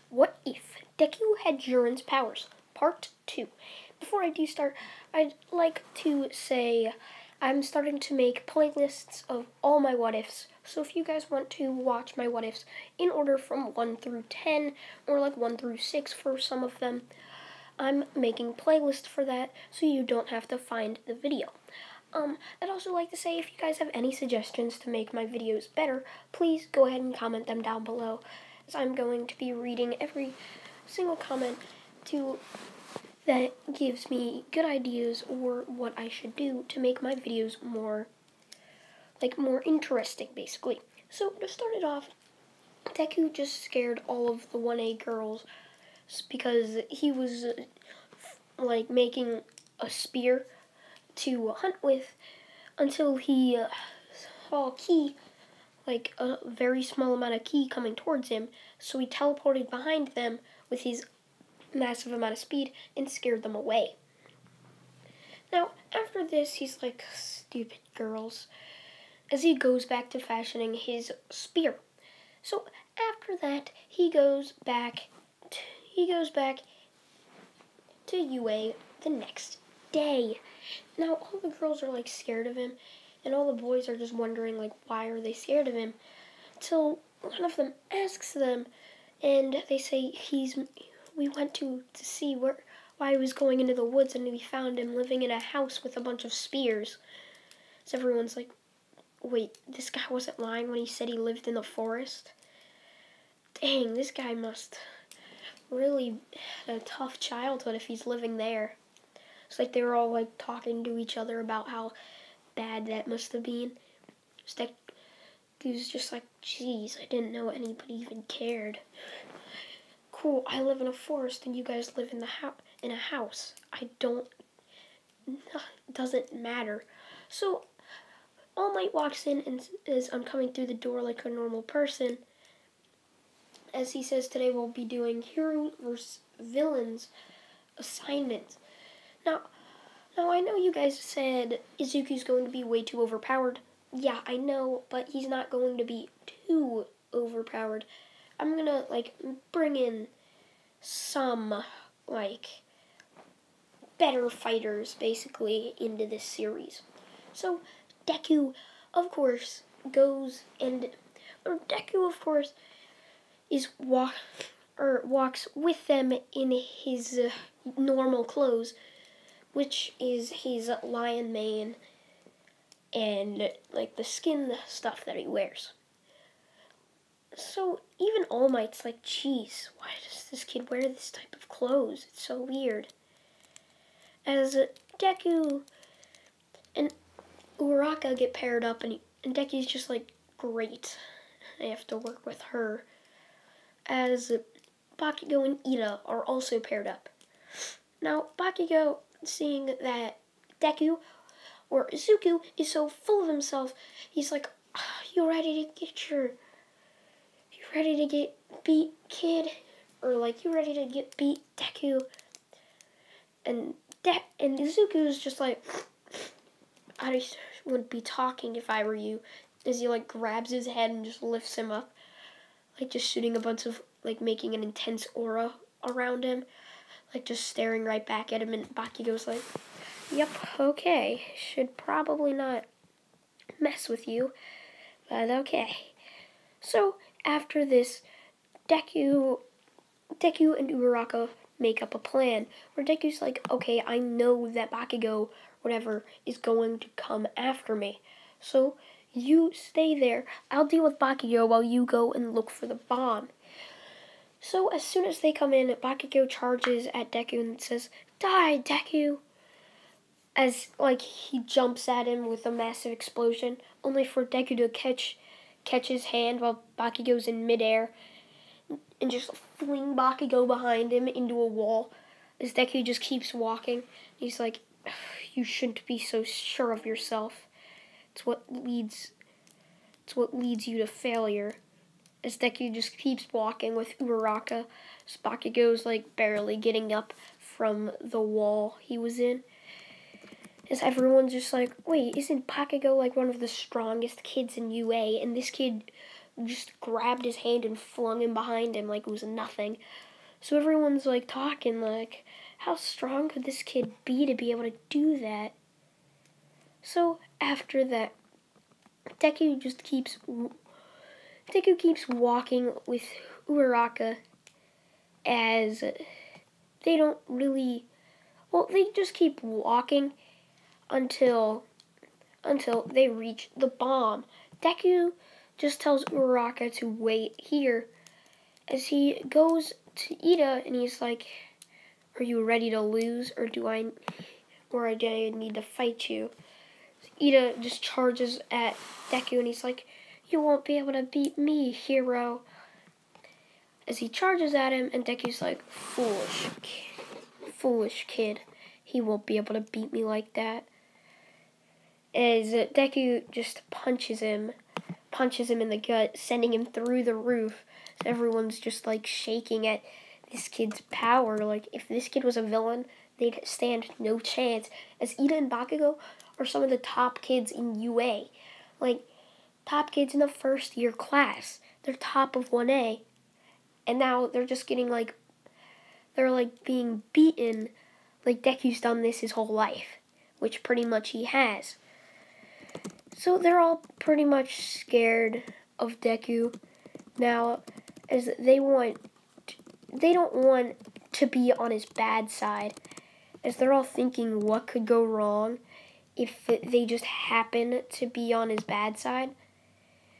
What if Deku had Jiren's powers? Part 2. Before I do start, I'd like to say I'm starting to make playlists of all my what ifs. So if you guys want to watch my what ifs in order from 1 through 10 or like 1 through 6 for some of them, I'm making playlists for that so you don't have to find the video. I'd also like to say if you guys have any suggestions to make my videos better, please go ahead and comment them down below, as I'm going to be reading every single comment that gives me good ideas or what I should do to make my videos more interesting, basically. So to start it off, Deku just scared all of the 1A girls because he was making a spear to hunt with until he saw ki, like a very small amount of ki coming towards him, so he teleported behind them with his massive amount of speed and scared them away. Now, after this, he's like, stupid girls, as he goes back to fashioning his spear. So after that, he goes back to UA the next day. Now, all the girls are like scared of him, and all the boys are just wondering like, why are they scared of him? Till one of them asks them, and they say we went to see why he was going into the woods, and we found him living in a house with a bunch of spears. So everyone's like, wait, this guy wasn't lying when he said he lived in the forest? Dang, this guy must really had a tough childhood if he's living there. It's like they were all like talking to each other about how bad that must have been. He was just like, geez, I didn't know anybody even cared. Cool, I live in a forest and you guys live in a house. Doesn't matter. So All Might walks in and says, I'm coming through the door like a normal person. As he says, today we'll be doing hero versus villains assignments. Now I know you guys said Izuku's going to be way too overpowered. Yeah, I know, but he's not going to be too overpowered. I'm gonna bring in some better fighters basically into this series. So Deku, of course, walks with them in his normal clothes, which is his lion mane and the skin stuff that he wears. So even All Might's like, geez, why does this kid wear this type of clothes? It's so weird. As Deku and Uraraka get paired up, and Deku's just like, great, I have to work with her. As Bakugo and Ida are also paired up. Now, Bakugo, seeing that Deku, or Izuku, is so full of himself, he's like, you ready to get beat, kid? Or you ready to get beat, Deku? And Izuku's just like, I just wouldn't be talking if I were you, as he grabs his head and just lifts him up, just shooting a bunch of, making an intense aura around him, just staring right back at him, and Bakugo's like, yep, okay, should probably not mess with you, but okay. So, after this, Deku and Uraraka make up a plan, where Deku's like, okay, I know that Bakugo, whatever, is going to come after me, so you stay there, I'll deal with Bakugo while you go and look for the bomb. So as soon as they come in, Bakugo charges at Deku and says, die, Deku! As, he jumps at him with a massive explosion, only for Deku to catch his hand while Bakugo's in midair, and just fling Bakugo behind him into a wall, as Deku just keeps walking. He's like, you shouldn't be so sure of yourself. It's what leads you to failure. As Deku just keeps walking with Uraraka, as Bakugo's barely getting up from the wall he was in. As everyone's just like, wait, isn't Bakugo one of the strongest kids in UA? And this kid just grabbed his hand and flung him behind him like it was nothing. So everyone's like talking like, how strong could this kid be to be able to do that? So after that, Deku keeps walking with Uraraka as they don't really, well, they just keep walking until they reach the bomb. Deku just tells Uraraka to wait here as he goes to Ida and he's like, are you ready to lose or do I need to fight you? Ida just charges at Deku and he's like, you won't be able to beat me, hero. As he charges at him and Deku's like, foolish kid. He won't be able to beat me like that. As Deku just punches him in the gut, sending him through the roof. So everyone's just like shaking at this kid's power. Like, if this kid was a villain, they'd stand no chance. As Ida and Bakugo are some of the top kids in UA. Like, top kids in the first year class. They're top of 1A. And now they're just getting like, they're like being beaten. Like, Deku's done this his whole life, which pretty much he has. So they're all pretty much scared of Deku now, as they don't want to be on his bad side, as they're all thinking what could go wrong if they just happen to be on his bad side.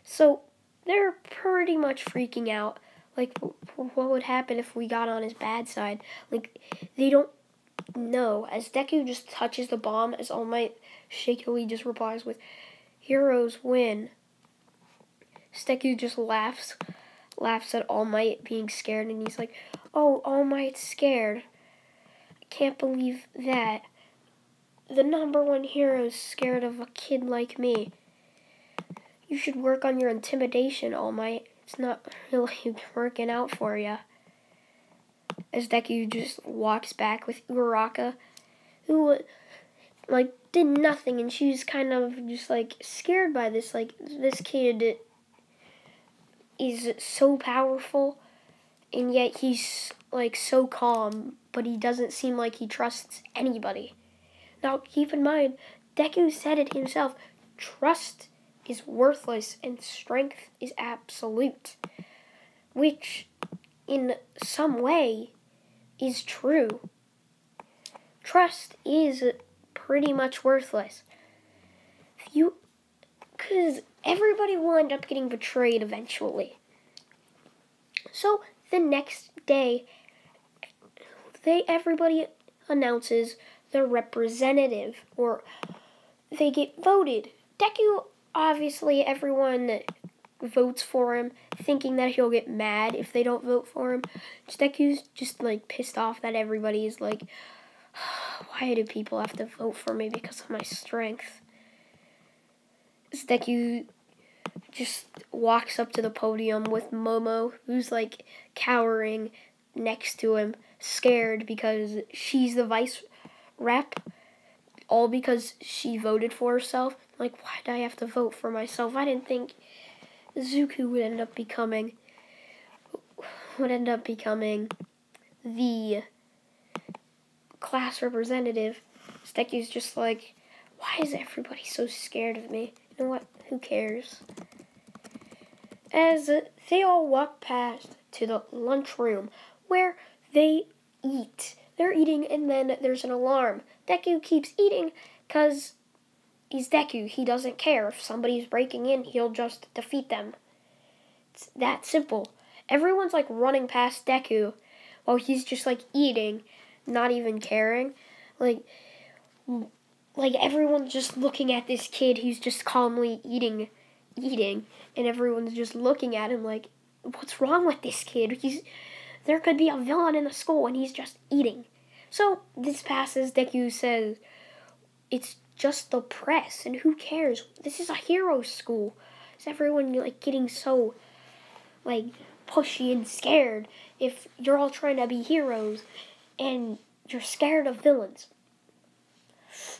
So they're pretty much freaking out, like, what would happen if we got on his bad side? Like, they don't know, as Deku just touches the bomb, as All Might shakily just replies with, heroes win. Deku just laughs at All Might being scared, and he's like, oh, All Might's scared. I can't believe that. The #1 hero's scared of a kid like me. You should work on your intimidation, All Might. It's not really working out for you. As Deku just walks back with Uraraka, who like did nothing, and she's kind of just like scared by this. Like, this kid is so powerful, and yet he's like so calm, but he doesn't seem like he trusts anybody. Now, keep in mind, Deku said it himself, trust is worthless and strength is absolute, which in some way is true. Trust is pretty much worthless. Because everybody will end up getting betrayed eventually. So the next day, everybody announces their representative, or they get voted. Deku, obviously, everyone votes for him, thinking that he'll get mad if they don't vote for him. Deku's just like pissed off that everybody is like, why do people have to vote for me because of my strength? Deku just walks up to the podium with Momo, who's like cowering next to him, scared because she's the vice rep, all because she voted for herself. Like, why did I have to vote for myself? I didn't think Zuko would end up becoming the class representative. Deku's just like, why is everybody so scared of me? You know what? Who cares? As they all walk past to the lunchroom where they eat. They're eating, and then there's an alarm. Deku keeps eating because he's Deku. He doesn't care. If somebody's breaking in, he'll just defeat them. It's that simple. Everyone's like running past Deku while he's just like eating, not even caring. Like everyone's just looking at this kid who's just calmly eating, and everyone's just looking at him like, what's wrong with this kid? There could be a villain in the school, and he's just eating. So this passes. Deku says, it's just the press, and who cares? This is a hero school. Is everyone like getting so like pushy and scared if you're all trying to be heroes and you're scared of villains?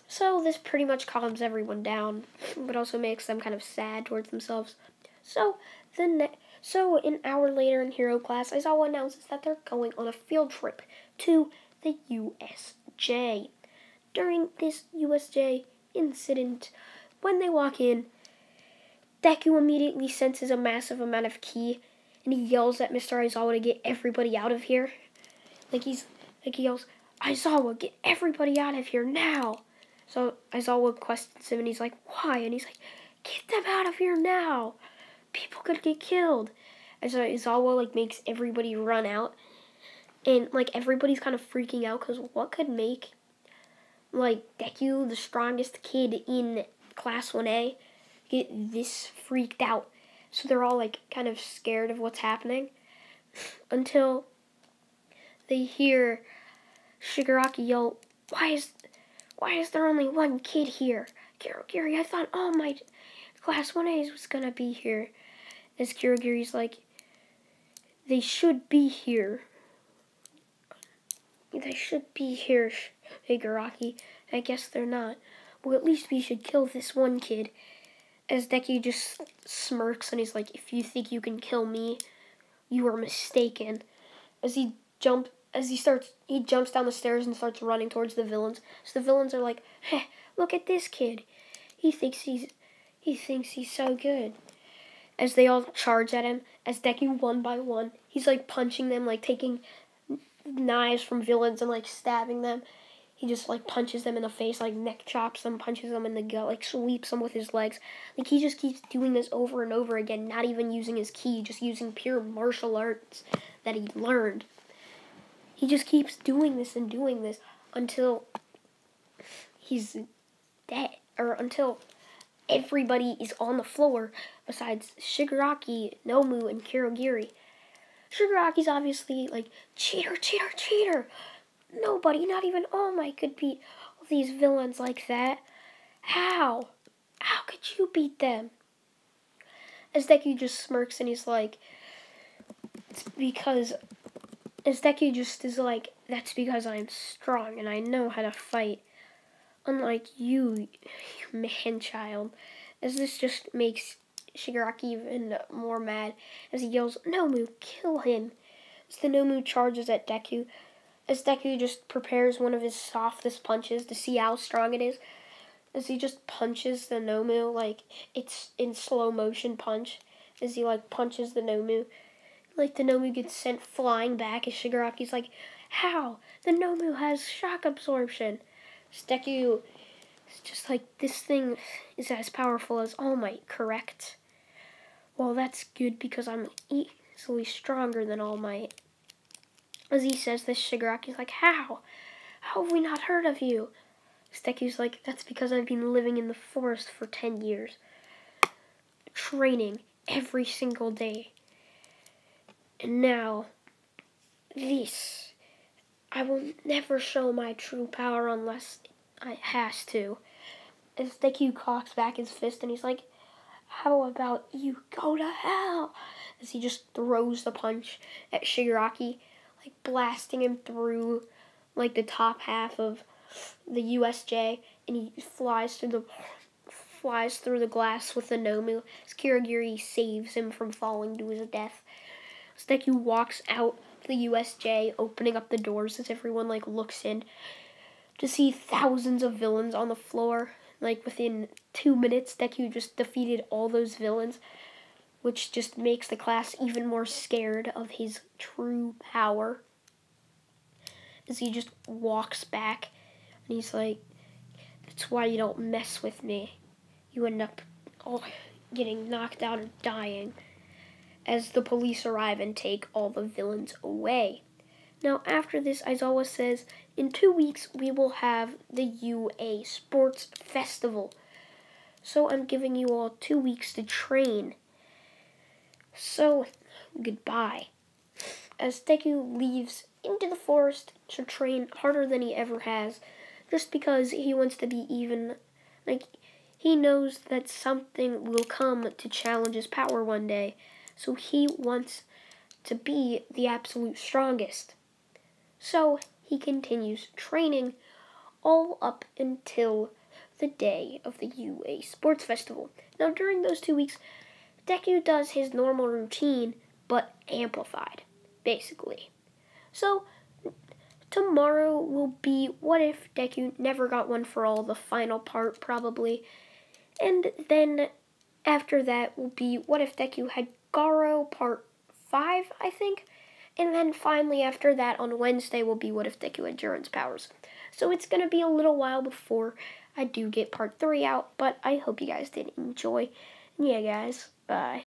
So this pretty much calms everyone down, but also makes them kind of sad towards themselves. So So an hour later in Hero class, Aizawa announces that they're going on a field trip to the USJ. During this USJ incident, when they walk in, Deku immediately senses a massive amount of ki, and he yells at Mr. Aizawa to get everybody out of here. He yells, "Aizawa, get everybody out of here now!" So Aizawa questions him, and he's like, "Why?" And he's like, "Get them out of here now! People could get killed." And so Aizawa makes everybody run out, and everybody's kind of freaking out because what could make Deku, the strongest kid in Class 1A, get this freaked out? So they're all kind of scared of what's happening until they hear Shigaraki yell, Why is there only one kid here? Kirogiri, I thought all my Class 1As was gonna be here." As Kirogiri's like, "They should be here. They should be here, Shigaraki. I guess they're not. Well, at least we should kill this one kid." As Deku just smirks and he's like, "If you think you can kill me, you are mistaken." As he jumps down the stairs and starts running towards the villains. So the villains are like, "Hey, look at this kid. He thinks he's so good." As they all charge at him, as Deku one by one, he's punching them, taking knives from villains and stabbing them. He just punches them in the face, neck chops them, punches them in the gut, sweeps them with his legs. He just keeps doing this over and over again, not even using his ki, just using pure martial arts that he learned. He just keeps doing this and doing this until he's dead, or until everybody is on the floor besides Shigaraki, Nomu, and Kirogiri. Shigaraki's obviously cheater, cheater, cheater. Nobody, not even All Might, could beat all these villains like that. How? How could you beat them? As Deku just smirks and he's like, "It's because..." As Deku just is like, "That's because I'm strong and I know how to fight. Unlike you, man-child." As this just makes Shigaraki even more mad as he yells, "Nomu, kill him!" As the Nomu charges at Deku, as Deku just prepares one of his softest punches to see how strong it is, as he just punches the Nomu, it's in slow motion punch, as he punches the Nomu. The Nomu gets sent flying back as Shigaraki's like, "How? The Nomu has shock absorption." Deku is just "This thing is as powerful as All Might, correct?" "Well, that's good because I'm easily stronger than All Might." As he says this, Shigaraki's like, "How? How have we not heard of you?" Deku's like, "That's because I've been living in the forest for 10 years. Training every single day. And now, this. I will never show my true power unless I has to." As Deku cocks back his fist and he's like, "How about you go to hell?" As he just throws the punch at Shigaraki, blasting him through the top half of the USJ, and he flies through the glass with the Nomu. As Kirogiri saves him from falling to his death. As Deku walks out the USJ, opening up the doors as everyone looks in to see thousands of villains on the floor. Within 2 minutes, Deku just defeated all those villains, which just makes the class even more scared of his true power. As he just walks back, and he's like, "That's why you don't mess with me. You end up all getting knocked out or dying." As the police arrive and take all the villains away. Now, after this, Aizawa says, "In 2 weeks, we will have the UA Sports Festival. So I'm giving you all 2 weeks to train. So, goodbye." As Deku leaves into the forest to train harder than he ever has, just because he wants to be even, he knows that something will come to challenge his power one day, so he wants to be the absolute strongest. So he continues training all up until the day of the UA Sports Festival. Now, during those 2 weeks, Deku does his normal routine, but amplified, basically. So, tomorrow will be what if Deku never got one for all, the final part, probably. And then after that will be what if Deku had Garo part 5, I think. And then finally after that on Wednesday will be what if Deku had Jiren's powers. So it's going to be a little while before I do get part 3 out, but I hope you guys did enjoy. And yeah, guys, bye.